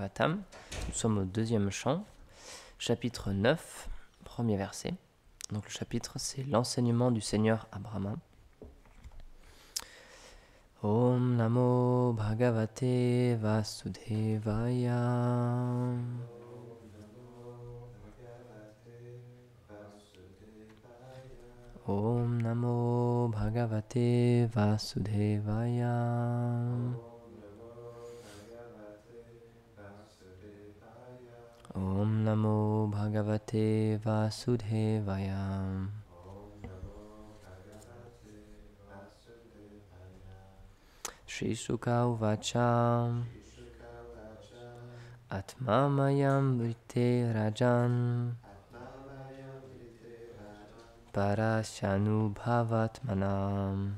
Bhagavatam. Nous sommes au deuxième chant, chapitre 9, premier verset. Donc le chapitre, c'est l'enseignement du Seigneur à Brahma. Om Namo Bhagavate Vasudevaya. Om Namo Bhagavate Vasudevaya. Om Namo Bhagavate Vasudevaya. Shri Shuka Uvacha. Atma Mayam Vrite Rajan. Parashanubhavatmanam.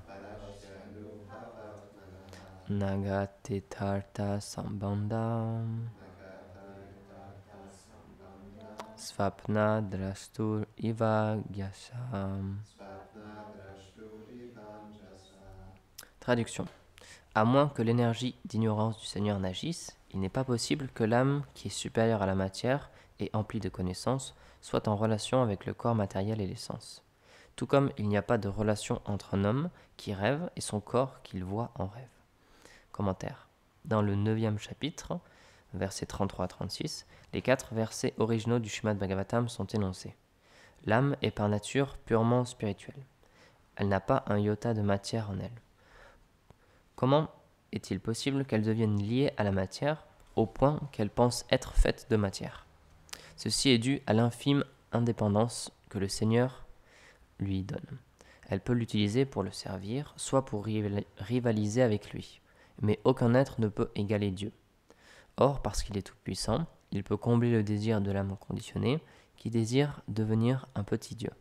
Nagatitartha Sambandam. Svapna Drastur Iva Gyasam. Traduction. À moins que l'énergie d'ignorance du Seigneur n'agisse, il n'est pas possible que l'âme qui est supérieure à la matière et emplie de connaissances soit en relation avec le corps matériel et les sens. Tout comme il n'y a pas de relation entre un homme qui rêve et son corps qu'il voit en rêve. Commentaire. Dans le 9e chapitre, versets 33 à 36, les 4 versets originaux du Srimad Bhagavatam sont énoncés. L'âme est par nature purement spirituelle. Elle n'a pas un iota de matière en elle. Comment est-il possible qu'elle devienne liée à la matière au point qu'elle pense être faite de matière? Ceci est dû à l'infime indépendance que le Seigneur lui donne. Elle peut l'utiliser pour le servir, soit pour rivaliser avec lui. Mais aucun être ne peut égaler Dieu. Or, parce qu'il est tout-puissant, il peut combler le désir de l'âme conditionnée qui désire devenir un petit Dieu.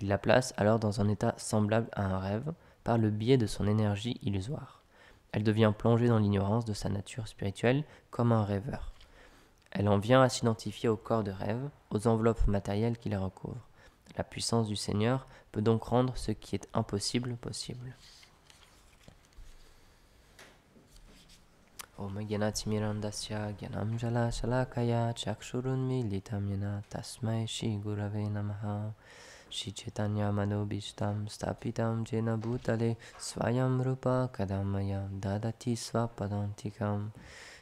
Il la place alors dans un état semblable à un rêve par le biais de son énergie illusoire. Elle devient plongée dans l'ignorance de sa nature spirituelle comme un rêveur. Elle en vient à s'identifier au corps de rêve, aux enveloppes matérielles qui les recouvrent. La puissance du Seigneur peut donc rendre ce qui est impossible possible. Om Gyanatimirandasya Gyanam Jala Shalakaya Chakshurunmilitam Yena Tasmai Shri Gurave Namaha Shri Chaitanya Manobishtam Stapitam Jena Bhutale Swayam Rupa Kadamaya Dadati Swapadantikam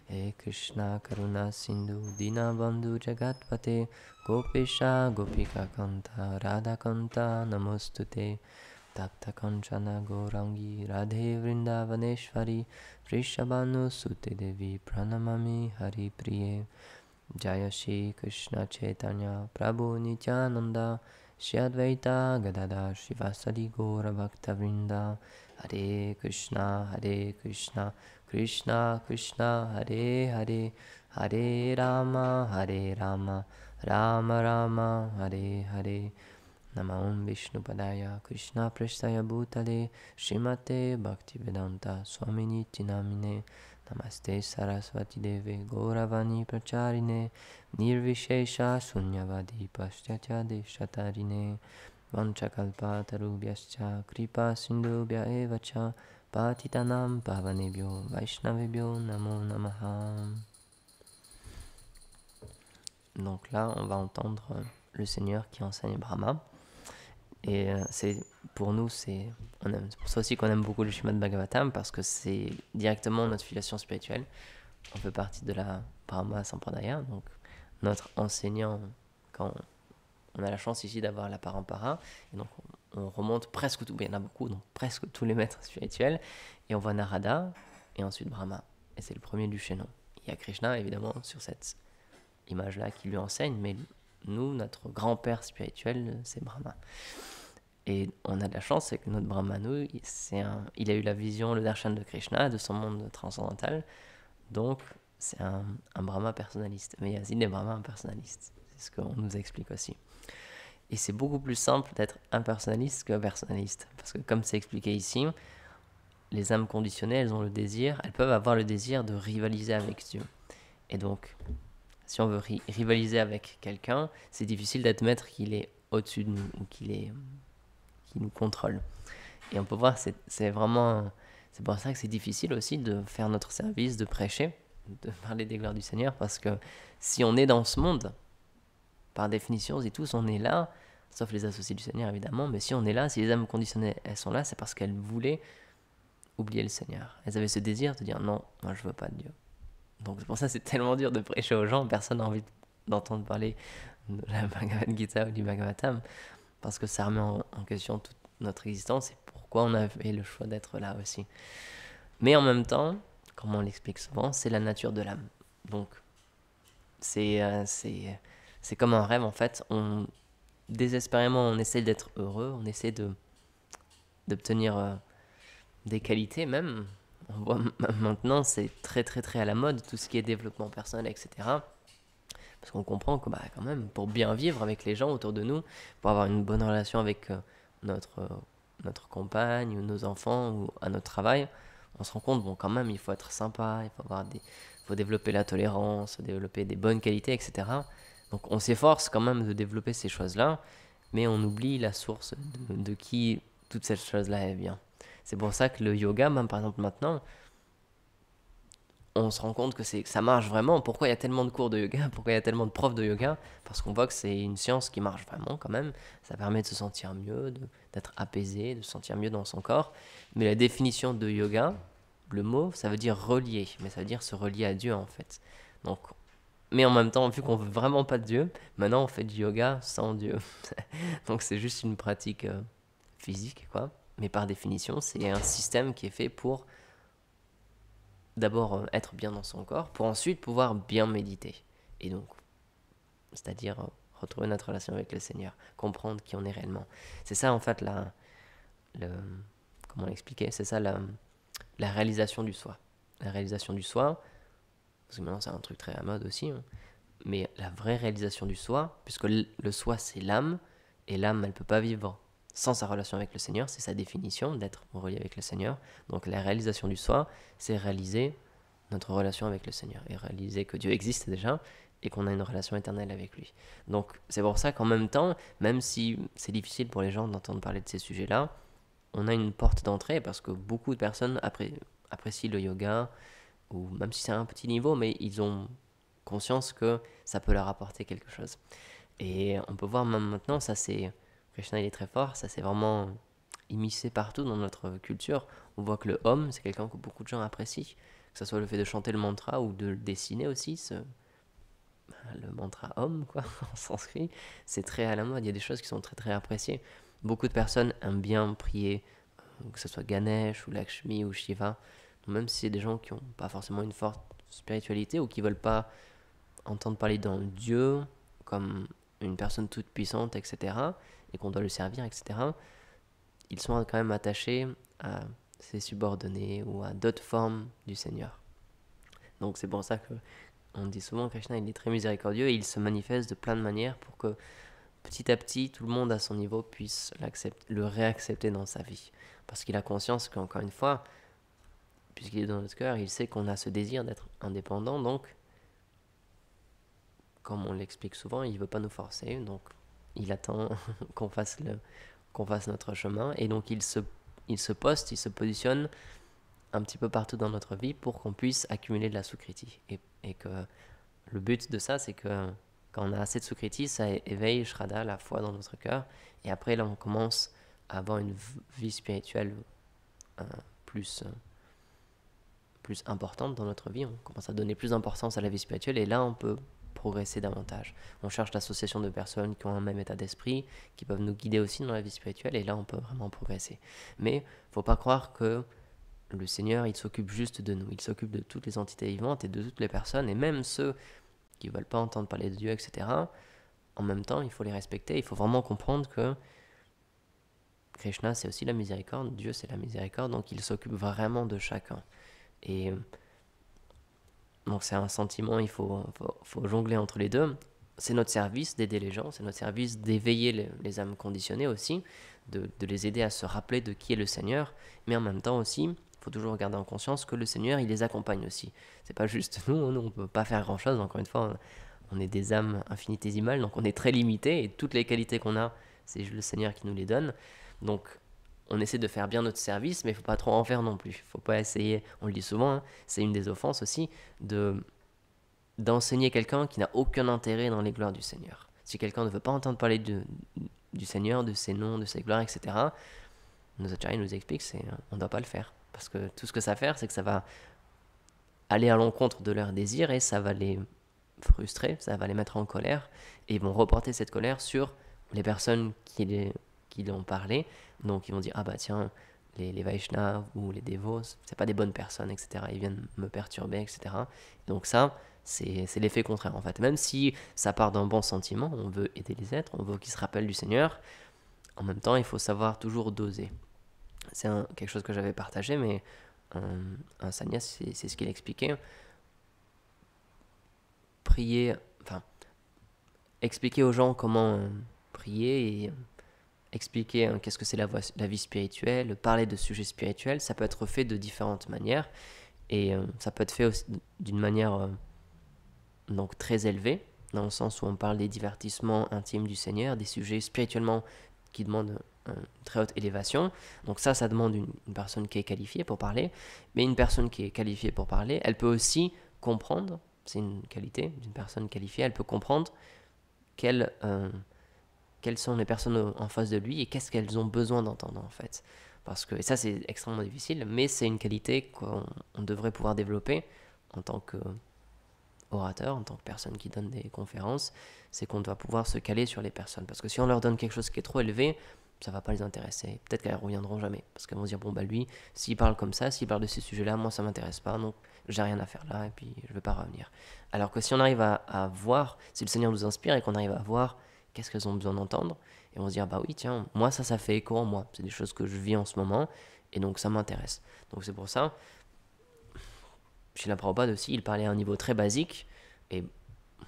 He Krishna Karuna Sindhu Dina Bandhu Jagatpate Gopesha Gopika Kanta Radha Kanta Namostute Tapta Kanchana Gaurangi Radhe Vrindavaneshwari Vrishabhanu Sute Devi Pranamami Hari Priye Jaya Shri Krishna Chaitanya Prabhu Nityananda Shri Advaita Gadada Shivasadi Gaura Bhakta Vrinda Hare Krishna Krishna Krishna Hare Hare Hare Rama Rama Rama Hare Hare Namam Vishnu Padaya Krishna Prasthaya Bhutale Srimate Bhaktivedanta Swamini Tinamine Namaste Saraswati Deve Gauravani Pracharine Nirvishesha Sunyavadi Paschatya Deshatarine Vanchakalpa Tarubhyascha Kripa Sindhubhya Evacha Patitanam Pavanebhyo Vaishnavebhyo Namo Namaha. Donc là, on va entendre le Seigneur qui enseigne Brahma. Et c'est pour nous, c'est pour ça aussi qu'on aime beaucoup le Srimad Bhagavatam, parce que c'est directement notre filiation spirituelle. On fait partie de la Brahma Sampradaya, donc notre enseignant, quand on a la chance ici d'avoir la Parampara, et donc on remonte presque tout, il y en a beaucoup, donc presque tous les maîtres spirituels, et on voit Narada, et ensuite Brahma, et c'est le premier du chaînon. Il y a Krishna, évidemment, sur cette image-là qui lui enseigne, mais nous, notre grand-père spirituel, c'est Brahma. Et on a de la chance, c'est que notre Brahmanu, il a eu la vision, le darshan de Krishna, de son monde transcendantal, donc c'est un Brahma personnaliste. Mais il y a aussi des Brahmas impersonnalistes, c'est ce qu'on nous explique aussi. Et c'est beaucoup plus simple d'être impersonnaliste que personnaliste, parce que comme c'est expliqué ici, les âmes conditionnées, elles peuvent avoir le désir de rivaliser avec Dieu. Et donc, si on veut rivaliser avec quelqu'un, c'est difficile d'admettre qu'il est au-dessus de nous ou qu'il nous contrôle. Et on peut voir, c'est pour ça que c'est difficile aussi de faire notre service, de prêcher, de parler des gloires du Seigneur, parce que si on est dans ce monde, par définition, et tous, on est là, sauf les associés du Seigneur évidemment, mais si on est là, si les âmes conditionnées, elles sont là, c'est parce qu'elles voulaient oublier le Seigneur. Elles avaient ce désir de dire non, moi je veux pas de Dieu. Donc c'est pour ça que c'est tellement dur de prêcher aux gens, personne n'a envie d'entendre parler de la Bhagavad Gita ou du Bhagavatam, parce que ça remet en question toute notre existence et pourquoi on a fait le choix d'être là aussi. Mais en même temps, comme on l'explique souvent, c'est la nature de l'âme. Donc c'est comme un rêve en fait. Désespérément, on essaie d'être heureux, on essaie d'obtenir des qualités même. On voit maintenant, c'est très très très à la mode, tout ce qui est développement personnel, etc. Parce qu'on comprend que quand même, pour bien vivre avec les gens autour de nous, pour avoir une bonne relation avec notre compagne ou nos enfants ou à notre travail, on se rend compte, quand même, il faut être sympa, il faut développer la tolérance, développer des bonnes qualités, etc. Donc on s'efforce quand même de développer ces choses-là, mais on oublie la source de qui toutes ces choses-là est bien. C'est pour ça que le yoga, même par exemple maintenant, on se rend compte que ça marche vraiment. Pourquoi il y a tellement de cours de yoga? Pourquoi il y a tellement de profs de yoga? Parce qu'on voit que c'est une science qui marche vraiment quand même. Ça permet de se sentir mieux, d'être apaisé, de se sentir mieux dans son corps. Mais la définition de yoga, le mot, ça veut dire relier. Mais ça veut dire se relier à Dieu en fait. Donc, mais en même temps, vu qu'on veut vraiment pas de Dieu, maintenant on fait du yoga sans Dieu. Donc c'est juste une pratique physique, quoi. Mais par définition, c'est un système qui est fait pour d'abord être bien dans son corps, pour ensuite pouvoir bien méditer. Et donc, c'est-à-dire retrouver notre relation avec le Seigneur, comprendre qui on est réellement. C'est ça en fait comment l'expliquer? C'est ça la réalisation du soi. La réalisation du soi, parce que maintenant c'est un truc très à mode aussi, hein, mais la vraie réalisation du soi, puisque le soi c'est l'âme, et l'âme elle peut pas vivre sans sa relation avec le Seigneur, c'est sa définition d'être relié avec le Seigneur. Donc la réalisation du soi, c'est réaliser notre relation avec le Seigneur et réaliser que Dieu existe déjà et qu'on a une relation éternelle avec lui. Donc c'est pour ça qu'en même temps, même si c'est difficile pour les gens d'entendre parler de ces sujets-là, on a une porte d'entrée parce que beaucoup de personnes apprécient le yoga, ou même si c'est à un petit niveau, mais ils ont conscience que ça peut leur apporter quelque chose. Et on peut voir même maintenant, ça c'est Krishna il est très fort, ça c'est vraiment immiscé partout dans notre culture. On voit que le Om, c'est quelqu'un que beaucoup de gens apprécient, que ce soit le fait de chanter le mantra ou de le dessiner aussi, le mantra Om, quoi, en sanskrit, c'est très à la mode, il y a des choses qui sont très très appréciées. Beaucoup de personnes aiment bien prier, que ce soit Ganesh ou Lakshmi ou Shiva, même si c'est des gens qui n'ont pas forcément une forte spiritualité ou qui ne veulent pas entendre parler d'un Dieu comme une personne toute puissante, etc., et qu'on doit le servir, etc., ils sont quand même attachés à ses subordonnés ou à d'autres formes du Seigneur. Donc c'est pour ça que on dit souvent que Krishna il est très miséricordieux et il se manifeste de plein de manières pour que petit à petit tout le monde à son niveau puisse le réaccepter dans sa vie. Parce qu'il a conscience qu'encore une fois, puisqu'il est dans notre cœur, il sait qu'on a ce désir d'être indépendant, donc comme on l'explique souvent, il ne veut pas nous forcer, donc il attend qu'on fasse notre chemin, et donc il se positionne un petit peu partout dans notre vie pour qu'on puisse accumuler de la sukriti. Et que le but de ça, c'est que quand on a assez de sukriti, ça éveille Shraddha, la foi dans notre cœur, et après là on commence à avoir une vie spirituelle plus importante dans notre vie, on commence à donner plus d'importance à la vie spirituelle, et là on peut progresser davantage. On cherche l'association de personnes qui ont un même état d'esprit, qui peuvent nous guider aussi dans la vie spirituelle, et là on peut vraiment progresser. Mais il ne faut pas croire que le Seigneur, il s'occupe juste de nous, il s'occupe de toutes les entités vivantes et de toutes les personnes, et même ceux qui ne veulent pas entendre parler de Dieu, etc. En même temps, il faut les respecter, il faut vraiment comprendre que Krishna, c'est aussi la miséricorde, Dieu, c'est la miséricorde, donc il s'occupe vraiment de chacun. Et donc c'est un sentiment, il faut jongler entre les deux. C'est notre service d'aider les gens, c'est notre service d'éveiller les âmes conditionnées aussi, de les aider à se rappeler de qui est le Seigneur, mais en même temps aussi, il faut toujours garder en conscience que le Seigneur, il les accompagne aussi. C'est pas juste nous, on ne peut pas faire grand-chose, encore une fois, on est des âmes infinitésimales, donc on est très limité, et toutes les qualités qu'on a, c'est le Seigneur qui nous les donne. Donc on essaie de faire bien notre service, mais il ne faut pas trop en faire non plus. Il ne faut pas essayer, on le dit souvent, hein, c'est une des offenses aussi, d'enseigner quelqu'un qui n'a aucun intérêt dans les gloires du Seigneur. Si quelqu'un ne veut pas entendre parler du Seigneur, de ses noms, de ses gloires, etc., nos acharyas nous expliquent on ne doit pas le faire. Parce que tout ce que ça va faire, c'est que ça va aller à l'encontre de leurs désirs et ça va les frustrer, ça va les mettre en colère et ils vont reporter cette colère sur les personnes qui lui ont parlé. Donc ils vont dire, ah bah tiens, les Vaishnavas ou les Devos, c'est pas des bonnes personnes, etc. Ils viennent me perturber, etc. Donc ça, c'est l'effet contraire en fait. Même si ça part d'un bon sentiment, on veut aider les êtres, on veut qu'ils se rappellent du Seigneur, en même temps il faut savoir toujours doser. C'est quelque chose que j'avais partagé, mais un sannyas, c'est ce qu'il expliquait. Prier, enfin, expliquer aux gens comment prier et expliquer qu'est-ce que c'est la vie spirituelle, parler de sujets spirituels, ça peut être fait de différentes manières et ça peut être fait aussi d'une manière donc très élevée, dans le sens où on parle des divertissements intimes du Seigneur, des sujets spirituellement qui demandent une très haute élévation. Donc ça demande une personne qui est qualifiée pour parler, mais une personne qui est qualifiée pour parler, elle peut aussi comprendre, c'est une qualité d'une personne qualifiée, elle peut comprendre quelles sont les personnes en face de lui et qu'est-ce qu'elles ont besoin d'entendre en fait. Parce que, et ça c'est extrêmement difficile, mais c'est une qualité qu'on devrait pouvoir développer en tant qu'orateur, en tant que personne qui donne des conférences, c'est qu'on doit pouvoir se caler sur les personnes. Parce que si on leur donne quelque chose qui est trop élevé, ça va pas les intéresser. Peut-être qu'elles ne reviendront jamais. Parce qu'elles vont se dire, bon bah lui, s'il parle comme ça, s'il parle de ces sujets-là, moi ça m'intéresse pas, donc j'ai rien à faire là, et puis je vais pas revenir. Alors que si on arrive à voir, si le Seigneur nous inspire et qu'on arrive à voir qu'est-ce qu'elles ont besoin d'entendre, et on se dit, ah bah oui, tiens, moi ça fait écho en moi. C'est des choses que je vis en ce moment, et donc ça m'intéresse. Donc c'est pour ça, Srila Prabhupada aussi, il parlait à un niveau très basique, et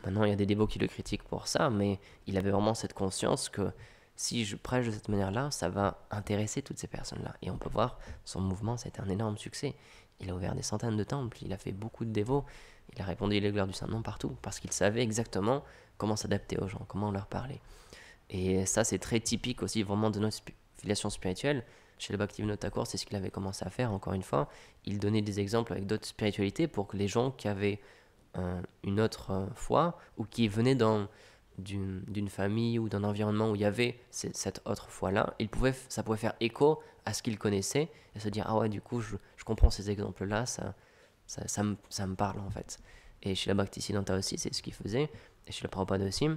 maintenant il y a des dévots qui le critiquent pour ça, mais il avait vraiment cette conscience que si je prêche de cette manière-là, ça va intéresser toutes ces personnes-là. Et on peut voir, son mouvement, ça a été un énorme succès. Il a ouvert des centaines de temples, il a fait beaucoup de dévots, il a répandu les gloires du Saint-Nom partout, parce qu'il savait exactement comment s'adapter aux gens, comment leur parler. Et ça, c'est très typique aussi vraiment de notre filiation spirituelle. Chez le Bhaktivinoda Thakur, c'est ce qu'il avait commencé à faire, encore une fois. Il donnait des exemples avec d'autres spiritualités pour que les gens qui avaient une autre foi ou qui venaient d'une famille ou d'un environnement où il y avait cette autre foi-là, ça pouvait faire écho à ce qu'ils connaissaient et se dire, ah ouais, du coup, je comprends ces exemples-là, ça me parle en fait. Et chez la Bhaktisiddhanta aussi, c'est ce qu'il faisait. Et chez le Prabhupada aussi,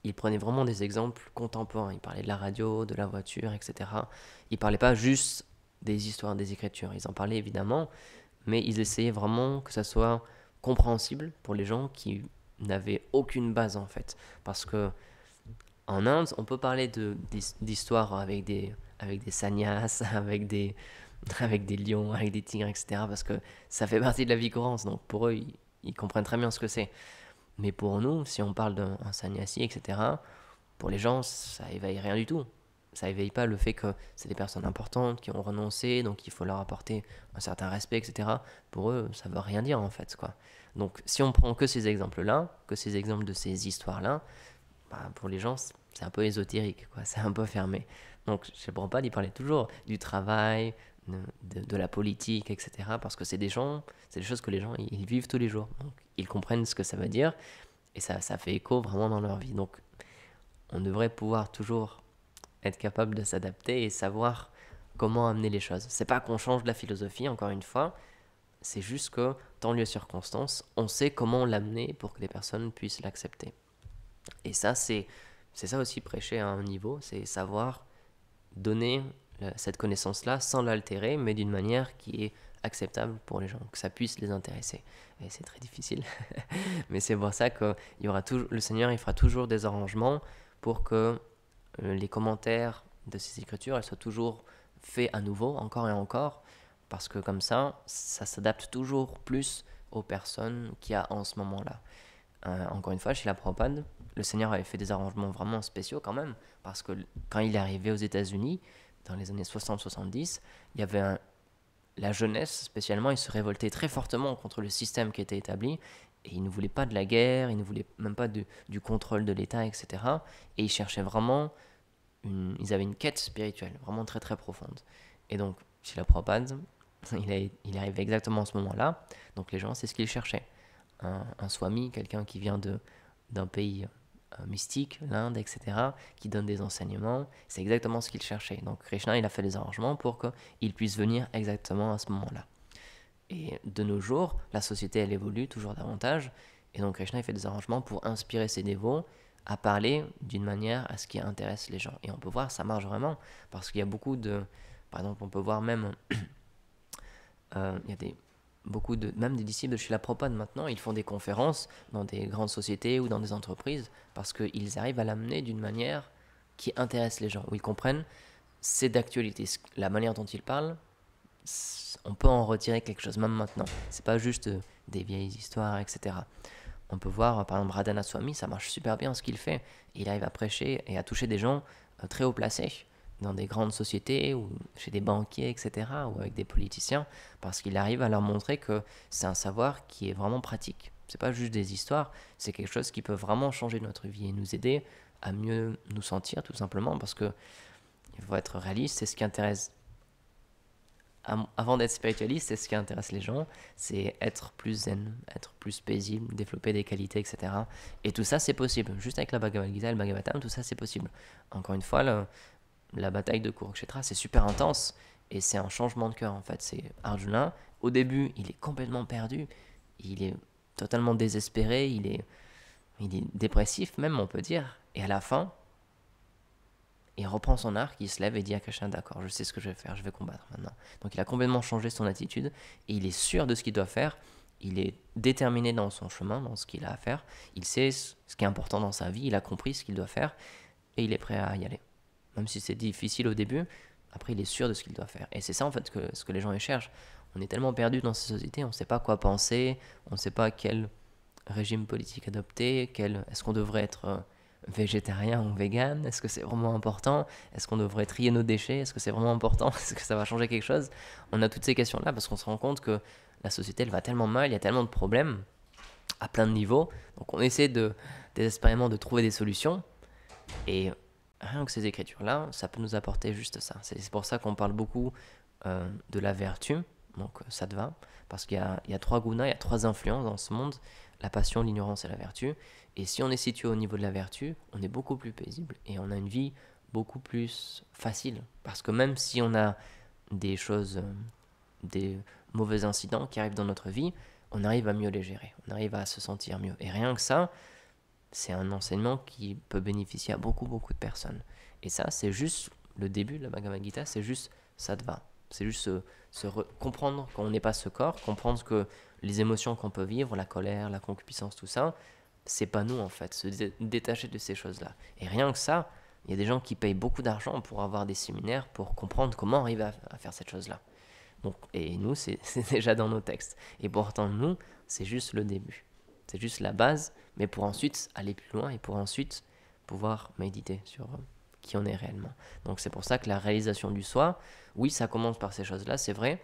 il prenait vraiment des exemples contemporains. Il parlait de la radio, de la voiture, etc. Il parlait pas juste des histoires, des écritures. Ils en parlaient évidemment, mais ils essayaient vraiment que ça soit compréhensible pour les gens qui n'avaient aucune base en fait. Parce que en Inde, on peut parler d'histoires avec des sannyas, avec des lions, avec des tigres, etc. Parce que ça fait partie de la vie courante. Donc pour eux, ils comprennent très bien ce que c'est. Mais pour nous, si on parle d'un sannyasi, etc., pour les gens, ça éveille rien du tout. Ça éveille pas le fait que c'est des personnes importantes qui ont renoncé, donc il faut leur apporter un certain respect, etc. Pour eux, ça veut rien dire en fait, quoi. Donc si on prend que ces exemples-là, que ces exemples de ces histoires-là, bah, pour les gens, c'est un peu ésotérique, quoi. C'est un peu fermé. Donc je ne prends pas d'y parler toujours du travail, de la politique, etc. Parce que c'est des choses que les gens ils vivent tous les jours. Donc ils comprennent ce que ça veut dire et ça fait écho vraiment dans leur vie. Donc on devrait pouvoir toujours être capable de s'adapter et savoir comment amener les choses. C'est pas qu'on change de la philosophie, encore une fois, c'est juste que, temps, lieu, circonstance, on sait comment l'amener pour que les personnes puissent l'accepter. Et ça, c'est ça aussi prêcher à un niveau, c'est savoir donner cette connaissance-là sans l'altérer, mais d'une manière qui est acceptable pour les gens, que ça puisse les intéresser. Et c'est très difficile, mais c'est pour ça que le Seigneur il fera toujours des arrangements pour que les commentaires de ces écritures elles soient toujours faits à nouveau, encore et encore, parce que comme ça s'adapte toujours plus aux personnes qu'il y a en ce moment-là. Encore une fois, chez la Prabhupada, le Seigneur avait fait des arrangements vraiment spéciaux quand même, parce que quand il est arrivé aux États-Unis, dans les années 60-70, il y avait la jeunesse spécialement, ils se révoltaient très fortement contre le système qui était établi, et ils ne voulaient pas de la guerre, ils ne voulaient même pas du contrôle de l'État, etc. Et ils cherchaient vraiment ils avaient une quête spirituelle vraiment très très profonde. Et donc, Srila Prabhupada, il arrive exactement à ce moment-là. Donc les gens, c'est ce qu'ils cherchaient. Un swami, quelqu'un qui vient d'un pays mystique, l'Inde, etc., qui donne des enseignements. C'est exactement ce qu'ils cherchaient. Donc Krishna, il a fait des arrangements pour qu'ils puissent venir exactement à ce moment-là. Et de nos jours, la société, elle évolue toujours davantage. Et donc Krishna, il fait des arrangements pour inspirer ses dévots à parler d'une manière à ce qui intéresse les gens. Et on peut voir, ça marche vraiment. Parce qu'il y a beaucoup de... Par exemple, on peut voir même... il y a même des disciples de Srila Prabhupada maintenant, ils font des conférences dans des grandes sociétés ou dans des entreprises parce qu'ils arrivent à l'amener d'une manière qui intéresse les gens, où ils comprennent c'est d'actualité. La manière dont ils parlent, on peut en retirer quelque chose même maintenant. C'est pas juste des vieilles histoires, etc. On peut voir, par exemple, Radhana Swami, ça marche super bien ce qu'il fait. Il arrive à prêcher et à toucher des gens très haut placés dans des grandes sociétés ou chez des banquiers, etc., ou avec des politiciens, parce qu'il arrive à leur montrer que c'est un savoir qui est vraiment pratique. C'est pas juste des histoires, c'est quelque chose qui peut vraiment changer notre vie et nous aider à mieux nous sentir, tout simplement, parce que il faut être réaliste, c'est ce qui intéresse. Avant d'être spiritualiste, c'est ce qui intéresse les gens, c'est être plus zen, être plus paisible, développer des qualités, etc. Et tout ça, c'est possible. Juste avec la Bhagavad Gita et le Bhagavatam, tout ça, c'est possible. Encore une fois, la bataille de Kurukshetra, c'est super intense et c'est un changement de cœur en fait. C'est Arjuna, au début, il est complètement perdu, il est totalement désespéré, il est dépressif même, on peut dire. Et à la fin, il reprend son arc, il se lève et dit à Krishna, d'accord, je sais ce que je vais faire, je vais combattre maintenant. Donc il a complètement changé son attitude et il est sûr de ce qu'il doit faire. Il est déterminé dans son chemin, dans ce qu'il a à faire. Il sait ce qui est important dans sa vie, il a compris ce qu'il doit faire et il est prêt à y aller. Même si c'est difficile au début, après il est sûr de ce qu'il doit faire. Et c'est ça en fait ce que les gens cherchent. On est tellement perdu dans ces sociétés, on ne sait pas quoi penser, on ne sait pas quel régime politique adopter, est-ce qu'on devrait être végétarien ou vegan, est-ce que c'est vraiment important, est-ce qu'on devrait trier nos déchets, est-ce que c'est vraiment important, est-ce que ça va changer quelque chose. On a toutes ces questions-là parce qu'on se rend compte que la société elle va tellement mal, il y a tellement de problèmes à plein de niveaux, donc on essaie désespérément de trouver des solutions et rien que ces écritures-là, ça peut nous apporter juste ça. C'est pour ça qu'on parle beaucoup de la vertu, donc sattva, parce qu'il y a trois gunas, il y a trois influences dans ce monde, la passion, l'ignorance et la vertu. Et si on est situé au niveau de la vertu, on est beaucoup plus paisible et on a une vie beaucoup plus facile. Parce que même si on a des choses, des mauvais incidents qui arrivent dans notre vie, on arrive à mieux les gérer, on arrive à se sentir mieux. Et rien que ça, c'est un enseignement qui peut bénéficier à beaucoup, beaucoup de personnes. Et ça, c'est juste le début de la Bhagavad Gita, c'est juste sattva. C'est juste comprendre qu'on n'est pas ce corps, comprendre que les émotions qu'on peut vivre, la colère, la concupiscence, tout ça, c'est pas nous en fait, se détacher de ces choses-là. Et rien que ça, il y a des gens qui payent beaucoup d'argent pour avoir des séminaires, pour comprendre comment arriver à faire cette chose-là. Donc, et nous, c'est déjà dans nos textes. Et pourtant, nous, c'est juste le début. C'est juste la base, mais pour ensuite aller plus loin et pour ensuite pouvoir méditer sur qui on est réellement. Donc c'est pour ça que la réalisation du soi, oui, ça commence par ces choses-là, c'est vrai,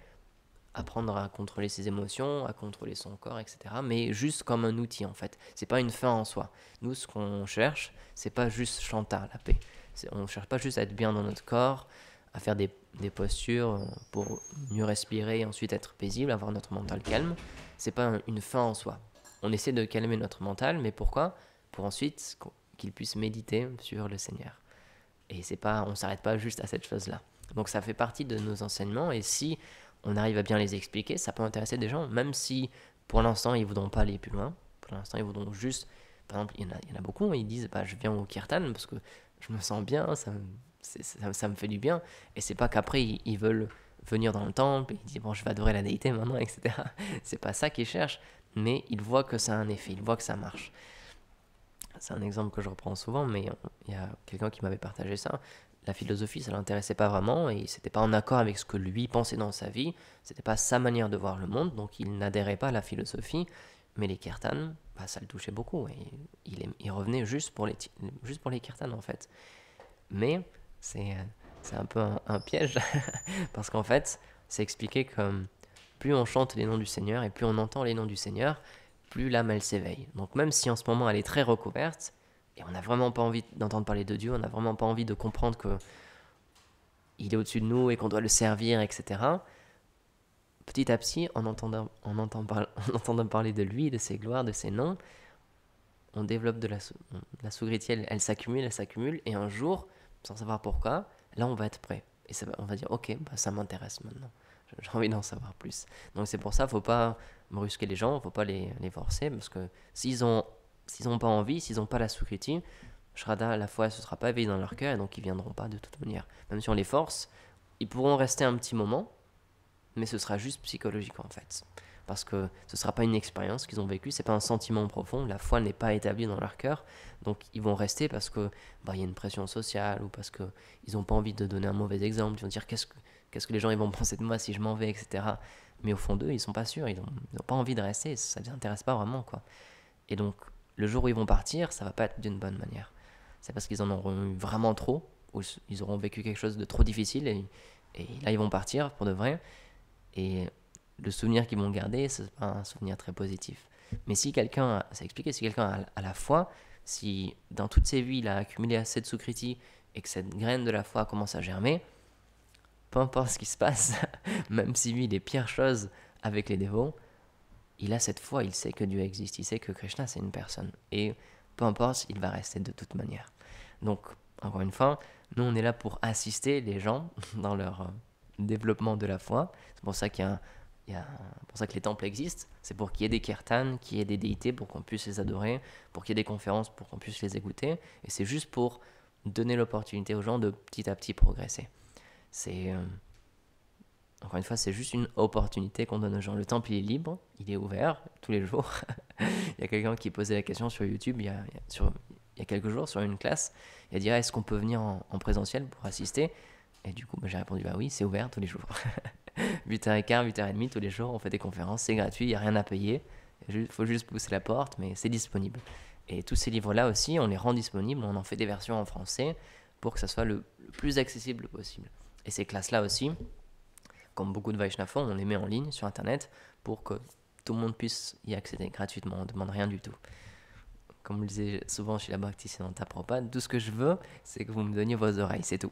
apprendre à contrôler ses émotions, à contrôler son corps, etc. Mais juste comme un outil en fait. C'est pas une fin en soi. Nous, ce qu'on cherche, c'est pas juste chanter la paix. On ne cherche pas juste à être bien dans notre corps, à faire des postures pour mieux respirer et ensuite être paisible, avoir notre mental calme. C'est pas une fin en soi. On essaie de calmer notre mental, mais pourquoi? Pour ensuite qu'il puisse méditer sur le Seigneur. Et c'est pas, on s'arrête pas juste à cette chose-là. Donc ça fait partie de nos enseignements et si on arrive à bien les expliquer, ça peut intéresser des gens, même si pour l'instant ils ne voudront pas aller plus loin. Pour l'instant ils voudront juste, par exemple, il y en a beaucoup, ils disent je viens au kirtan parce que je me sens bien, ça me fait du bien. Et c'est pas qu'après ils veulent venir dans le temple, et ils disent je vais adorer la déité maintenant, etc. C'est pas ça qu'ils cherchent, mais ils voient que ça a un effet, ils voient que ça marche. C'est un exemple que je reprends souvent, mais il y a quelqu'un qui m'avait partagé ça. La philosophie, ça l'intéressait pas vraiment et c'était pas en accord avec ce que lui pensait dans sa vie. C'était pas sa manière de voir le monde, donc il n'adhérait pas à la philosophie. Mais les kirtans, ça le touchait beaucoup et il revenait juste pour les kirtans en fait. Mais c'est un peu un piège parce qu'en fait, c'est expliqué que plus on chante les noms du Seigneur et plus on entend les noms du Seigneur, plus l'âme elle s'éveille. Donc même si en ce moment elle est très recouverte, et on n'a vraiment pas envie d'entendre parler de Dieu, on n'a vraiment pas envie de comprendre qu'il est au-dessus de nous et qu'on doit le servir, etc. Petit à petit, en entendant parler de lui, de ses gloires, de ses noms, on développe la sougritie, elle s'accumule, et un jour, sans savoir pourquoi, là on va être prêt. Et on va dire, ok, bah, ça m'intéresse maintenant. J'ai envie d'en savoir plus. Donc c'est pour ça, faut pas brusquer les gens, faut pas les forcer, parce que s'ils ont pas envie, s'ils n'ont pas la sougritie, Shraddha, la foi, ce sera pas éveillée dans leur cœur, et donc ils viendront pas de toute manière. Même si on les force, ils pourront rester un petit moment, mais ce sera juste psychologique en fait. Parce que ce ne sera pas une expérience qu'ils ont vécue, c'est pas un sentiment profond, la foi n'est pas établie dans leur cœur, donc ils vont rester parce que y a une pression sociale, ou parce qu'ils n'ont pas envie de donner un mauvais exemple, ils vont dire qu'est-ce que les gens ils vont penser de moi si je m'en vais, etc. Mais au fond d'eux, ils sont pas sûrs, ils n'ont pas envie de rester, ça ne les intéresse pas vraiment, quoi. Et donc, le jour où ils vont partir, ça va pas être d'une bonne manière. C'est parce qu'ils en auront eu vraiment trop, ou ils auront vécu quelque chose de trop difficile, et là ils vont partir pour de vrai. Et le souvenir qu'ils vont garder, ce n'est pas un souvenir très positif. Mais si quelqu'un, ça expliqué, si quelqu'un a la foi, si dans toutes ses vies il a accumulé assez de sukriti et que cette graine de la foi commence à germer, peu importe ce qui se passe, même s'il vit les pires choses avec les dévots, il a cette foi, il sait que Dieu existe, il sait que Krishna c'est une personne. Et peu importe, il va rester de toute manière. Donc, encore une fois, nous on est là pour assister les gens dans leur développement de la foi. C'est pour ça pour ça que les temples existent. C'est pour qu'il y ait des kirtans, qu'il y ait des déités pour qu'on puisse les adorer, pour qu'il y ait des conférences pour qu'on puisse les écouter. Et c'est juste pour donner l'opportunité aux gens de petit à petit progresser. Encore une fois, c'est juste une opportunité qu'on donne aux gens. Le temple, il est libre, il est ouvert tous les jours. Il y a quelqu'un qui posait la question sur YouTube il y a quelques jours sur une classe. Il a dit est-ce qu'on peut venir en présentiel pour assister? Et du coup, j'ai répondu bah oui, c'est ouvert tous les jours. 8h15, 8h30 tous les jours, on fait des conférences, c'est gratuit, il n'y a rien à payer. Il faut juste pousser la porte, mais c'est disponible. Et tous ces livres-là aussi, on les rend disponibles, on en fait des versions en français pour que ça soit le plus accessible possible. Et ces classes-là aussi, comme beaucoup de Vaishnavas, on les met en ligne sur Internet pour que tout le monde puisse y accéder gratuitement, on ne demande rien du tout. Comme je le disais souvent chez la Bhaktisiddhanta Prabhupada, tout ce que je veux, c'est que vous me donniez vos oreilles, c'est tout.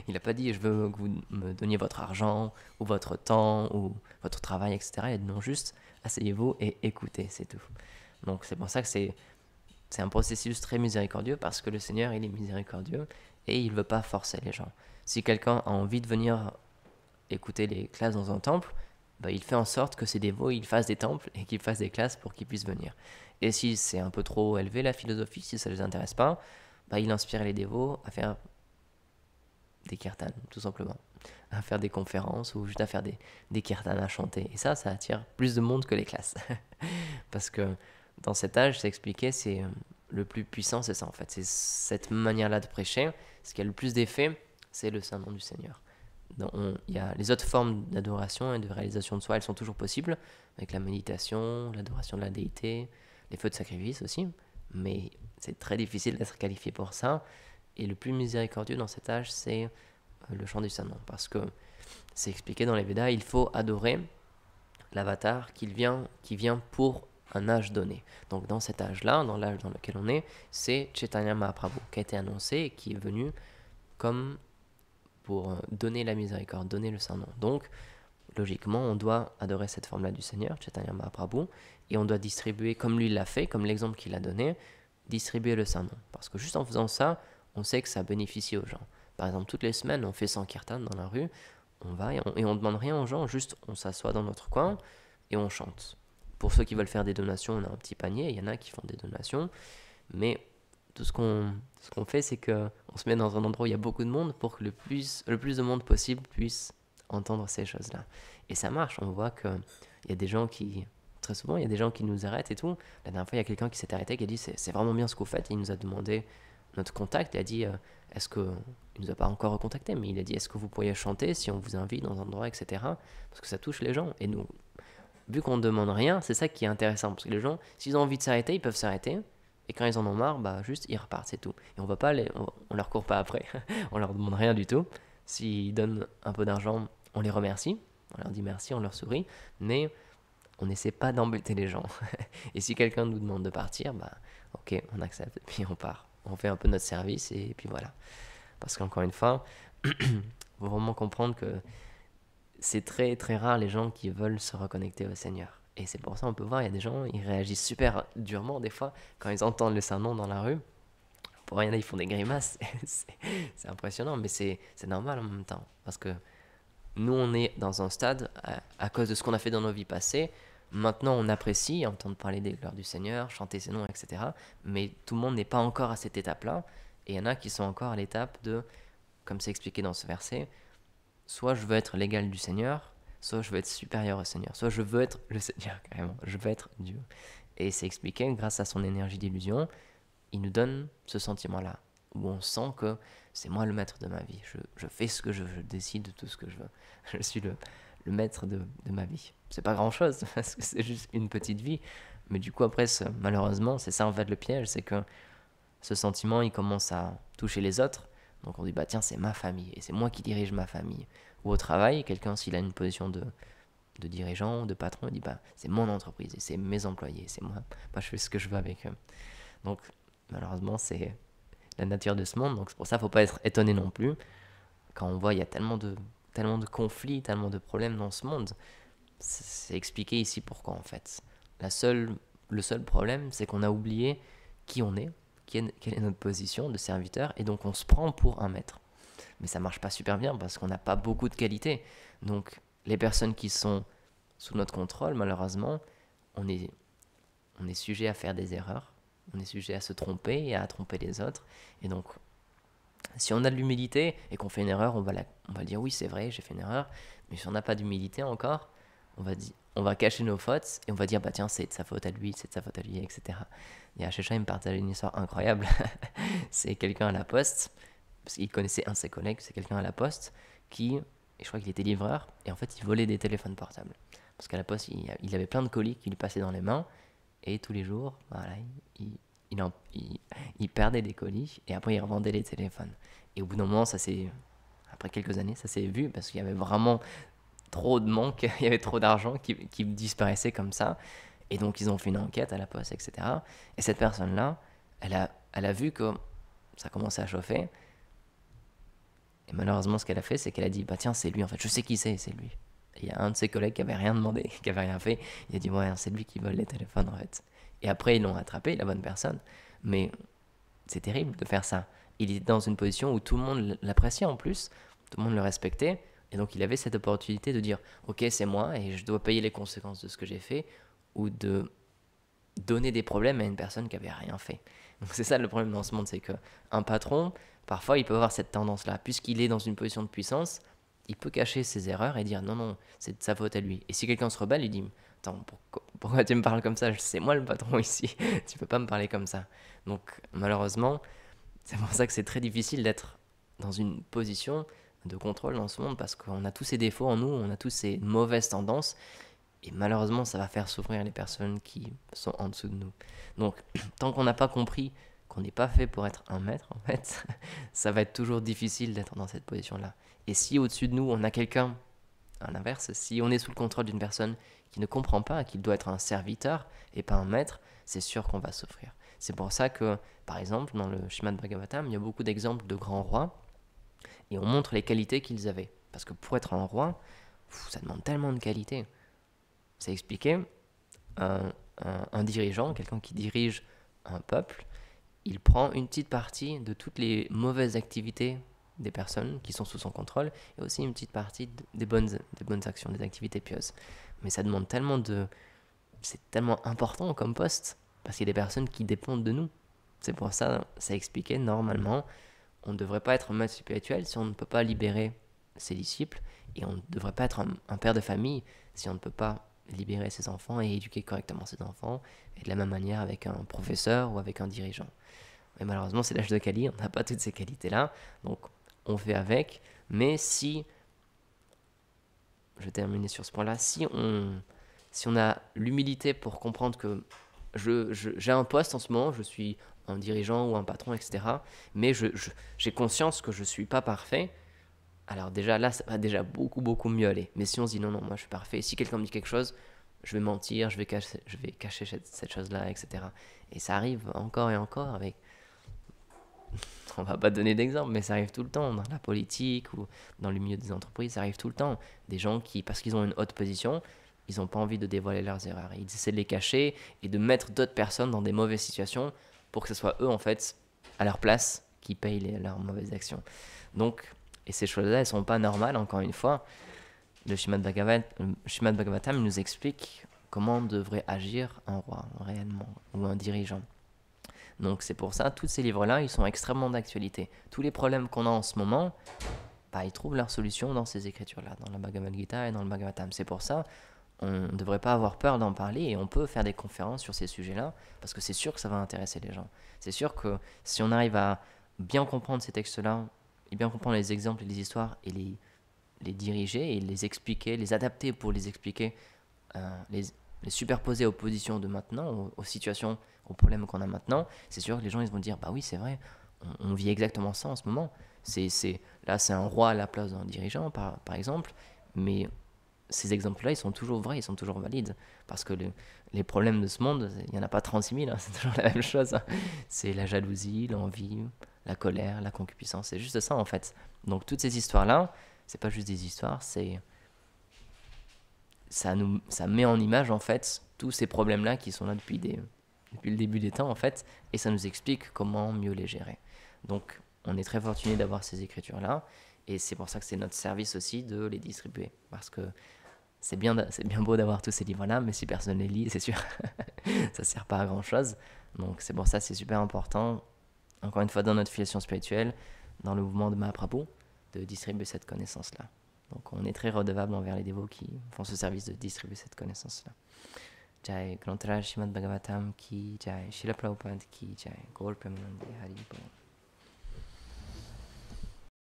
Il n'a pas dit je veux que vous me donniez votre argent, ou votre temps, ou votre travail, etc. Il a dit non, juste asseyez-vous et écoutez, c'est tout. Donc c'est pour ça que c'est un processus très miséricordieux, parce que le Seigneur, il est miséricordieux et il ne veut pas forcer les gens. Si quelqu'un a envie de venir écouter les classes dans un temple, il fait en sorte que ses dévots ils fassent des temples et qu'ils fassent des classes pour qu'ils puissent venir. Et si c'est un peu trop élevé la philosophie, si ça ne les intéresse pas, il inspire les dévots à faire des kirtans, tout simplement. À faire des conférences ou juste à faire des kirtans à chanter. Et ça attire plus de monde que les classes. Parce que dans cet âge, c'est expliqué, c'est le plus puissant, c'est ça en fait. C'est cette manière-là de prêcher. Ce qui a le plus d'effet, c'est le saint nom du Seigneur. Il y a les autres formes d'adoration et de réalisation de soi, elles sont toujours possibles, avec la méditation, l'adoration de la déité, les feux de sacrifice aussi, mais c'est très difficile d'être qualifié pour ça. Et le plus miséricordieux dans cet âge, c'est le chant du Saint-Nom, parce que c'est expliqué dans les Védas, il faut adorer l'avatar qui vient pour un âge donné. Donc dans cet âge-là, dans l'âge dans lequel on est, c'est Chaitanya Mahaprabhu qui a été annoncé et qui est venu comme pour donner la miséricorde, donner le Saint-Nom. Donc, logiquement, on doit adorer cette forme-là du Seigneur, Chaitanya Mahaprabhu, et on doit distribuer, comme lui l'a fait, comme l'exemple qu'il a donné, distribuer le Saint-Nom. Parce que juste en faisant ça, on sait que ça bénéficie aux gens. Par exemple, toutes les semaines, on fait 100 kirtans dans la rue, on va et on demande rien aux gens, juste on s'assoit dans notre coin et on chante. Pour ceux qui veulent faire des donations, on a un petit panier, il y en a qui font des donations, mais tout ce qu'on fait, c'est qu'on se met dans un endroit où il y a beaucoup de monde pour que le plus de monde possible puisse entendre ces choses-là. Et ça marche, on voit qu'il y a des gens qui, très souvent, il y a des gens qui nous arrêtent et tout. La dernière fois, il y a quelqu'un qui s'est arrêté, qui a dit c'est vraiment bien ce que vous faites, et il nous a demandé notre contact, il a dit est-ce que, il nous a pas encore recontacté, mais il a dit est-ce que vous pourriez chanter si on vous invite dans un endroit, etc. Parce que ça touche les gens. Et nous, vu qu'on ne demande rien, c'est ça qui est intéressant, parce que les gens, s'ils ont envie de s'arrêter, ils peuvent s'arrêter. Et quand ils en ont marre, juste ils repartent, c'est tout. Et on leur court pas après, on leur demande rien du tout. S'ils donnent un peu d'argent, on les remercie, on leur dit merci, on leur sourit, mais on n'essaie pas d'embêter les gens. Et si quelqu'un nous demande de partir, ok, on accepte, et puis on part. on fait un peu notre service et puis voilà. Parce qu'encore une fois, il faut vraiment comprendre que c'est très très rare les gens qui veulent se reconnecter au Seigneur. Et c'est pour ça on peut voir, il y a des gens, ils réagissent super durement des fois quand ils entendent le sermon dans la rue. Pour rien, ils font des grimaces. C'est impressionnant, mais c'est normal en même temps. Parce que nous, on est dans un stade, à cause de ce qu'on a fait dans nos vies passées. Maintenant, on apprécie entendre parler des gloires du Seigneur, chanter ses noms, etc. Mais tout le monde n'est pas encore à cette étape-là. Et il y en a qui sont encore à l'étape de, comme c'est expliqué dans ce verset, soit je veux être l'égal du Seigneur, soit je veux être supérieur au Seigneur, soit je veux être le Seigneur, carrément. Je veux être Dieu. Et c'est expliqué, grâce à son énergie d'illusion, il nous donne ce sentiment-là, où on sent que c'est moi le maître de ma vie. Je fais ce que je veux, je décide de tout ce que je veux. Je suis le maître de ma vie. C'est pas grand-chose, parce que c'est juste une petite vie. Mais du coup, après, malheureusement, c'est ça en fait le piège, c'est que ce sentiment, il commence à toucher les autres. Donc on dit, bah tiens, c'est ma famille, et c'est moi qui dirige ma famille. Ou au travail, quelqu'un, s'il a une position de dirigeant, de patron, il dit, bah c'est mon entreprise, et c'est mes employés, c'est moi. Moi, je fais ce que je veux avec eux. Donc, malheureusement, c'est la nature de ce monde. Donc, c'est pour ça qu'il ne faut pas être étonné non plus. Quand on voit il y a tellement de conflits, tellement de problèmes dans ce monde, c'est expliqué ici pourquoi, en fait. Le seul problème, c'est qu'on a oublié qui on est, quelle est notre position de serviteur, et donc on se prend pour un maître. Mais ça ne marche pas super bien parce qu'on n'a pas beaucoup de qualité. Donc, les personnes qui sont sous notre contrôle, malheureusement, on est sujet à faire des erreurs. On est sujet à se tromper et à tromper les autres. Et donc, si on a de l'humilité et qu'on fait une erreur, on va dire oui, c'est vrai, j'ai fait une erreur. Mais si on n'a pas d'humilité encore, on va cacher nos fautes et on va dire bah tiens, c'est de sa faute à lui, c'est de sa faute à lui, etc. Et à Chécha, il me partage une histoire incroyable. C'est quelqu'un à la poste, parce qu'il connaissait un de ses collègues, c'est quelqu'un à la poste qui, et je crois qu'il était livreur, et en fait, il volait des téléphones portables. Parce qu'à la poste, il avait plein de colis qui lui passaient dans les mains. Et tous les jours, voilà, il perdait des colis et après il revendait les téléphones. Et au bout d'un moment, après quelques années, ça s'est vu parce qu'il y avait vraiment trop de manque, il y avait trop d'argent qui disparaissait comme ça. Et donc ils ont fait une enquête à la poste, etc. Et cette personne-là, elle a vu que ça commençait à chauffer. Et malheureusement, ce qu'elle a fait, c'est qu'elle a dit, bah tiens, c'est lui en fait, je sais qui c'est lui. Et il y a un de ses collègues qui avait rien demandé, qui avait rien fait. Il a dit, ouais, c'est lui qui vole les téléphones en fait. Et après, ils l'ont attrapé, la bonne personne. Mais c'est terrible de faire ça. Il était dans une position où tout le monde l'appréciait en plus, tout le monde le respectait. Et donc, il avait cette opportunité de dire, ok, c'est moi et je dois payer les conséquences de ce que j'ai fait, ou de donner des problèmes à une personne qui avait rien fait. Donc, c'est ça le problème dans ce monde, c'est qu'un patron, parfois, il peut avoir cette tendance-là. Puisqu'il est dans une position de puissance, il peut cacher ses erreurs et dire non, non, c'est de sa faute à lui. Et si quelqu'un se rebelle, il dit attends, pourquoi tu me parles comme ça? C'est moi le patron ici, tu peux pas me parler comme ça. Donc malheureusement, c'est pour ça que c'est très difficile d'être dans une position de contrôle dans ce monde parce qu'on a tous ces défauts en nous, on a tous ces mauvaises tendances et malheureusement ça va faire souffrir les personnes qui sont en dessous de nous. Donc tant qu'on n'a pas compris qu'on n'est pas fait pour être un maître en fait, ça va être toujours difficile d'être dans cette position-là. Et si au-dessus de nous on a quelqu'un, à l'inverse, si on est sous le contrôle d'une personne qui ne comprend pas qu'il doit être un serviteur et pas un maître, c'est sûr qu'on va souffrir. C'est pour ça que, par exemple, dans le Srimad Bhagavatam, il y a beaucoup d'exemples de grands rois et on montre les qualités qu'ils avaient. Parce que pour être un roi, ça demande tellement de qualités. C'est expliqué, un dirigeant, quelqu'un qui dirige un peuple, il prend une petite partie de toutes les mauvaises activités des personnes qui sont sous son contrôle et aussi une petite partie des bonnes actions, des activités pieuses. Mais ça demande c'est tellement important comme poste parce qu'il y a des personnes qui dépendent de nous. C'est pour ça, c'est expliqué, normalement, on ne devrait pas être un maître spirituel si on ne peut pas libérer ses disciples et on ne devrait pas être un père de famille si on ne peut pas libérer ses enfants et éduquer correctement ses enfants et de la même manière avec un professeur ou avec un dirigeant. Mais malheureusement, c'est l'âge de Kali, on n'a pas toutes ces qualités-là, donc on fait avec. Mais si, je vais terminer sur ce point-là, si on a l'humilité pour comprendre que j'ai un poste en ce moment, je suis un dirigeant ou un patron, etc., mais j'ai conscience que je ne suis pas parfait, alors déjà là, ça va déjà beaucoup, beaucoup mieux aller. Mais si on se dit non, non, moi je suis parfait, si quelqu'un me dit quelque chose, je vais mentir, je vais cacher cette chose-là, etc. Et ça arrive encore et encore avec On va pas donner d'exemple, mais ça arrive tout le temps dans la politique ou dans le milieu des entreprises, ça arrive tout le temps. Des gens qui, parce qu'ils ont une haute position, ils n'ont pas envie de dévoiler leurs erreurs. Ils essaient de les cacher et de mettre d'autres personnes dans des mauvaises situations pour que ce soit eux, en fait, à leur place, qui payent leurs mauvaises actions. Donc, et ces choses-là, elles sont pas normales, encore une fois. Le Srimad Bhagavatam nous explique comment devrait agir un roi, réellement, ou un dirigeant. Donc c'est pour ça, tous ces livres-là, ils sont extrêmement d'actualité. Tous les problèmes qu'on a en ce moment, bah, ils trouvent leur solution dans ces écritures-là, dans la Bhagavad Gita et dans le Bhagavatam. C'est pour ça, on ne devrait pas avoir peur d'en parler et on peut faire des conférences sur ces sujets-là, parce que c'est sûr que ça va intéresser les gens. C'est sûr que si on arrive à bien comprendre ces textes-là, et bien comprendre les exemples et les histoires, et les diriger et les expliquer, les adapter pour les expliquer, les superposer aux positions de maintenant, aux situations, aux problèmes qu'on a maintenant, c'est sûr que les gens ils vont dire bah oui c'est vrai, on vit exactement ça en ce moment. Là c'est un roi à la place d'un dirigeant par exemple, mais ces exemples-là ils sont toujours vrais, ils sont toujours valides, parce que les problèmes de ce monde, il n'y en a pas 36 000, hein, c'est toujours la même chose. Hein. C'est la jalousie, l'envie, la colère, la concupiscence, c'est juste ça en fait. Donc toutes ces histoires-là, c'est pas juste des histoires, ça met en image en fait tous ces problèmes-là qui sont là depuis le début des temps en fait, et ça nous explique comment mieux les gérer. Donc on est très fortuné d'avoir ces écritures-là, et c'est pour ça que c'est notre service aussi de les distribuer, parce que c'est bien beau d'avoir tous ces livres-là, mais si personne les lit, c'est sûr, ça sert pas à grand-chose. Donc c'est pour ça que c'est super important, encore une fois dans notre filiation spirituelle, dans le mouvement de Mahaprabhu, de distribuer cette connaissance-là. Donc on est très redevable envers les dévots qui font ce service de distribuer cette connaissance-là. Jai Grantaraj Srimad Bhagavatam ki Jai, Srila Prabhupada ki Jai, Gaur Premanande Hari Bol.